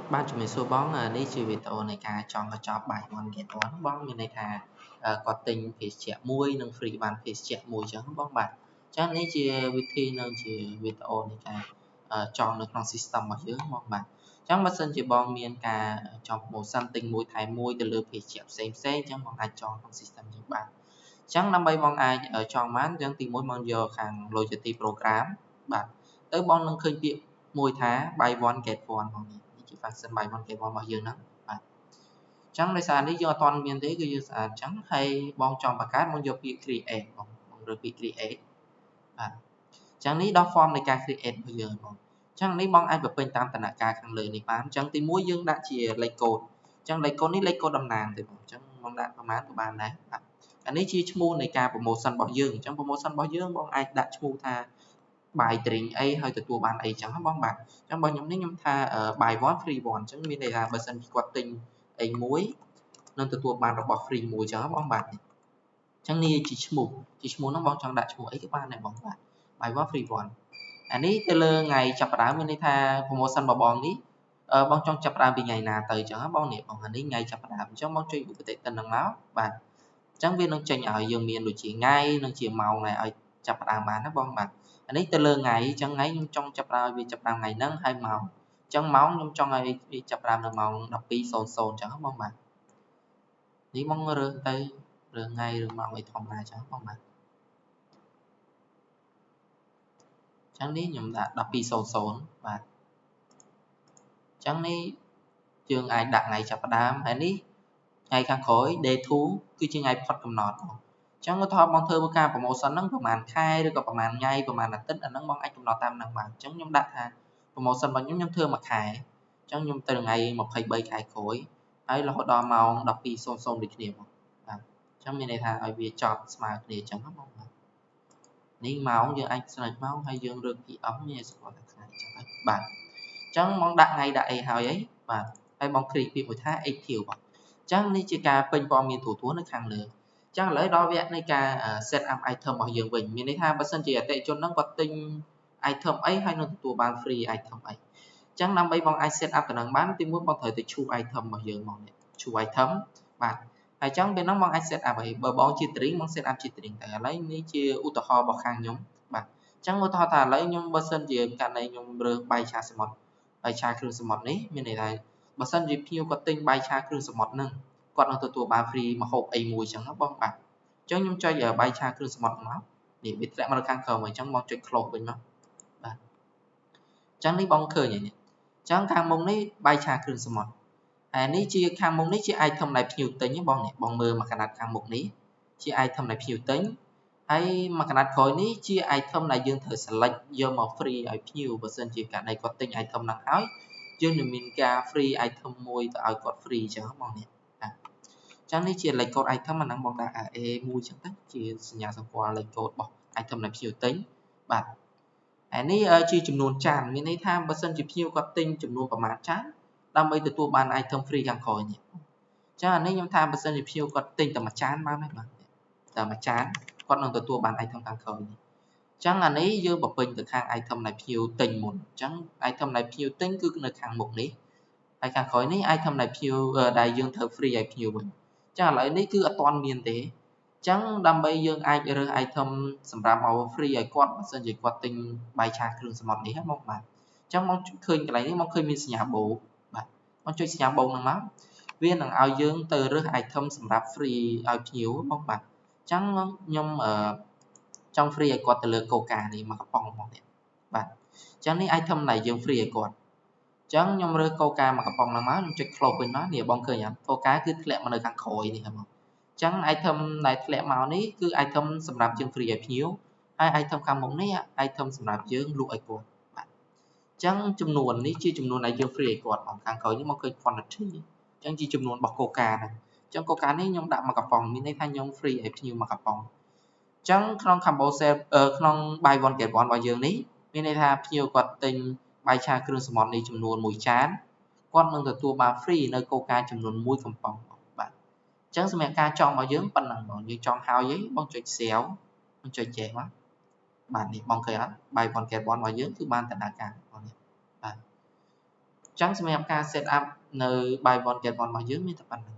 Ban chuẩn bị số bóngនេះជាវីដេអូនៃការចង់កញ្ចប់បាយ1 get 1បងមានន័យថាគាត់ទិញភេសជ្ជៈមួយនិង free បានភេសជ្ជៈមួយអញ្ចឹងបងបាទអញ្ចឹងនេះជាវិធីនឹងជាវីដេអូនៃការចង់នៅក្នុង system របស់យើងបងបាទអញ្ចឹងបើសិនជាបងមានការចង់ promotion ទិញមួយថែមមួយទៅលើភេសជ្ជៈផ្សេងអញ្ចឹងបងអាចចងក្នុង system យើងបានអញ្ចឹងដើម្បីបងអាចចងបានអញ្ចឹងទី1បងយកខាង loyalty program បាទទៅបងនឹងឃើញពាក្យមួយថា buy one get one បងនេះជា function buy one get one របស់យើងហ្នឹងបាទអញ្ចឹងដោយសារនេះយើងអត់ទាន់មានទេគឺយើងស្អាតអញ្ចឹងហើយបងចង់បង្កើតមកយកពាក្យ create បងរើសពាក្យ create បាទអញ្ចឹងនេះដល់ form នៃការ create របស់យើងបងអញ្ចឹងនេះបងអាចបំពេញតាមដំណាក់កាលខាងលើនេះបានអញ្ចឹងទី1យើងដាក់ជាលេខកូដអញ្ចឹងលេខកូដនេះលេខកូដតំណាងទេបងអញ្ចឹងបងដាក់ប្រមាណក៏បានដែរបាទអានេះជាឈ្មោះនៃការ promotion របស់យើងអញ្ចឹង promotion របស់យើងបងអាចដាក់ឈ្មោះថា buy drink អីហើយទទួលបានអីចឹងបងបាទអញ្ចឹងបើខ្ញុំនេះខ្ញុំថា buy one free one អញ្ចឹងមានន័យថាបើសិនជាគាត់ទិញអីមួយនឹងទទួលបានរបស់ free មួយចឹងបងបាទអញ្ចឹងនេះជាឈ្មោះហ្នឹងបងចង់ដាក់ឈ្មោះអីក៏បានដែរបងបាទ buy one free one អានេះទៅលើថ្ងៃចាប់ផ្ដើមមានន័យថា promotion របស់បងនេះបងចង់ចាប់ផ្ដើមពីថ្ងៃណាទៅចឹងបងនេះបងអានេះថ្ងៃចាប់ផ្ដើមអញ្ចឹងបងចុចឧបតិទិនហ្នឹងមកបាទអញ្ចឹងវានឹងចេញឲ្យយើងមានដូចជាថ្ងៃនិងជាម៉ោងឲ្យចាប់ផ្ដើមបានណាបងបាទអានេះទៅលើថ្ងៃអញ្ចឹងថ្ងៃខ្ញុំចង់ចាប់ផ្ដើមវាចាប់ផ្ដើមថ្ងៃហ្នឹងហើយម៉ោងអញ្ចឹងម៉ោងខ្ញុំចង់ឲ្យវាចាប់ផ្ដើមនៅម៉ោង 12:00 អញ្ចឹងបងបាទនេះបងរើសទៅរើសថ្ងៃឬម៉ោងអីធម្មតាអញ្ចឹងបងបាទអញ្ចឹងនេះខ្ញុំដាក់ 12:00 បាទអញ្ចឹងនេះយើងអាចដាក់ថ្ងៃចាប់ផ្ដើមហើយនេះថ្ងៃខាងក្រោយ day 2គឺជាថ្ងៃផុតកំណត់បងអញ្ចឹងឧទាហរណ៍បងធ្វើការ promotion ហ្នឹងប្រហែលខែឬក៏ប្រហែលថ្ងៃប្រហែលអាទិត្យអាហ្នឹងបងអាចកំណត់តាមហ្នឹងបានអញ្ចឹងខ្ញុំដាក់ថា promotion របស់ខ្ញុំធ្វើមួយខែអញ្ចឹងខ្ញុំទៅថ្ងៃ23ខែក្រោយហើយរហូតដល់ម៉ោង 12:00 ដូចគ្នាបងបាទអញ្ចឹងមានន័យថាឲ្យវាចប់ស្មើគ្នាអញ្ចឹងបងបាទនេះម៉ោងយើងអាចស្លេចម៉ោងហើយយើងរើស PM មានស្គាល់តែថ្ងៃអញ្ចឹងបាទអញ្ចឹងបងដាក់ថ្ងៃដាក់អីហើយបាទហើយបងគ្លីកពាក្យមួយថា active បងអញ្ចឹងនេះជាការពេញព័ត៌មានទូទួលនៅខាងលើអញ្ចឹងឥឡូវដល់វគ្គនៃការ set up item របស់យើងវិញមានន័យថាបើសិនជាអតិថិជនហ្នឹងគាត់ទិញ item អីហើយនឹងទទួលបាន free item អីអញ្ចឹងដើម្បីបងអាច set up ទៅនឹងបានទីមួយបងត្រូវទៅឈូស item របស់យើងមកនេះឈូស item បាទហើយអញ្ចឹងពេលហ្នឹងបងអាច set up អីបើបងជា drink បង set up ជា drink តែឥឡូវនេះជាឧទាហរណ៍របស់ខាងខ្ញុំបាទអញ្ចឹងឧទាហរណ៍ថាឥឡូវខ្ញុំបើសិនជាករណីខ្ញុំរើសបាយឆាសមុទ្របាយឆាគ្រឿងសមុទ្រនេះមានន័យថាបើសិនជាភ្ញៀវគាត់ទិញបាយឆាគ្រឿងសមុទ្រហ្នឹងគាត់នឹងទទួលបាន free ម្ហូបអីមួយអញ្ចឹងបងបាទអញ្ចឹងខ្ញុំចុចបាយឆាគ្រឿងសមុទ្រមកនេះវាធ្លាក់មកនៅខាងក្រោមអញ្ចឹងបងចុច close វិញមកបាទអញ្ចឹងនេះបងឃើញហើយនេះអញ្ចឹងខាងមុខនេះបាយឆាគ្រឿងសមុទ្រហើយនេះជាខាងមុខនេះជា item ដែលភ្ញៀវទិញបងនេះបងមើលមកកណាត់ខាងមុខនេះជា item ដែលភ្ញៀវទិញហើយមកកណាត់ក្រោយនេះជា item ដែលយើងត្រូវ select យកមក free ឲ្យភ្ញៀវបើសិនជាករណីគាត់ទិញ item ហ្នឹងហើយយើងនឹងមានការ free item មួយទៅឲ្យគាត់ free អញ្ចឹងបងនេះបាទអញ្ចឹងនេះជាលេខកូដ item អាហ្នឹងបងដាក់ A1 អញ្ចឹងទៅជាសញ្ញាសម្គាល់លេខកូដរបស់ item ដែលភ្ញៀវទិញបាទហើយនេះជាចំនួនចានមានន័យថាបើសិនជាភ្ញៀវគាត់ទិញចំនួនប្រមាណចានដើម្បីទទួលបាន item free ខាងក្រោយនេះអញ្ចឹងអានេះខ្ញុំថាបើសិនជាភ្ញៀវគាត់ទិញតែមួយចានបានហើយបាទតែមួយចានគាត់នឹងទទួលបាន item ខាងក្រោយនេះអញ្ចឹងអានេះយើងបំពេញទៅខាង item ដែលភ្ញៀវទិញមុនអញ្ចឹង item ដែលភ្ញៀវទិញគឺនៅខាងមុខនេះហើយខាងក្រោយនេះ item ដែលភ្ញៀវដែលយើងត្រូវ free ឲ្យភ្ញៀវវិញអញ្ចឹងឥឡូវនេះគឺអត់ទាន់មានទេអញ្ចឹងដើម្បីយើងអាចរើស item សម្រាប់មក free ឲ្យគាត់បើសិនជាគាត់ទិញបាយឆាគ្រឿងសមុទ្រនេះមកបាទអញ្ចឹងមកឃើញកន្លែងនេះមកឃើញមានសញ្ញាបូបាទមកចុចសញ្ញាបូហ្នឹងមកវានឹងឲ្យយើងទៅរើស item សម្រាប់ free ឲ្យភ្ញៀវមកបាទអញ្ចឹងខ្ញុំចង់ free ឲ្យគាត់ទៅលើ Coca នេះមកកំប៉ុងមកនេះបាទអញ្ចឹងនេះ item ដែលយើង free ឲ្យគាត់អញ្ចឹងខ្ញុំរើស Coca មកកំប៉ុងហ្នឹងមកខ្ញុំចុច close វិញមកនេះបងឃើញអត់ Coca គឺធ្លាក់មកនៅខាងក្រោយនេះហ្មងអញ្ចឹង item ដែលធ្លាក់មកនេះគឺ item សម្រាប់យើង free ឲ្យភ្ញៀវហើយ item ខាងមុខនេះ item សម្រាប់យើងលក់ឲ្យគាត់បាទអញ្ចឹងចំនួននេះជាចំនួនដែលយើង free ឲ្យគាត់ខាងក្រោយនេះមកឃើញ quantity អញ្ចឹងជាចំនួនរបស់ Coca ហ្នឹងអញ្ចឹង Coca នេះខ្ញុំដាក់មកកំប៉ុងមានន័យថាខ្ញុំ free ឲ្យភ្ញៀវមកកំប៉ុងអញ្ចឹងក្នុង combo sale ក្នុង buy one get one របស់យើងនេះមានន័យថាភ្ញៀវគាត់ទិញបាយឆាគ្រឿងសមុទ្រនេះចំនួន1ចានគាត់នឹងទទួលបាន free នៅ Coca ចំនួន1កំប៉ុងបាទអញ្ចឹងសម្រាប់ការចង់របស់យើងប៉ុណ្ណឹងបងយើងចង់ហើយបងចុច sell បងចុចចែកមកបាទនេះបងឃើញអត់ buy one get one របស់យើងគឺបានដំណើរការបងនេះបាទ ចឹងសម្រាប់ការ set up នៅ buy one get one របស់យើងមានតែប៉ុណ្្នឹង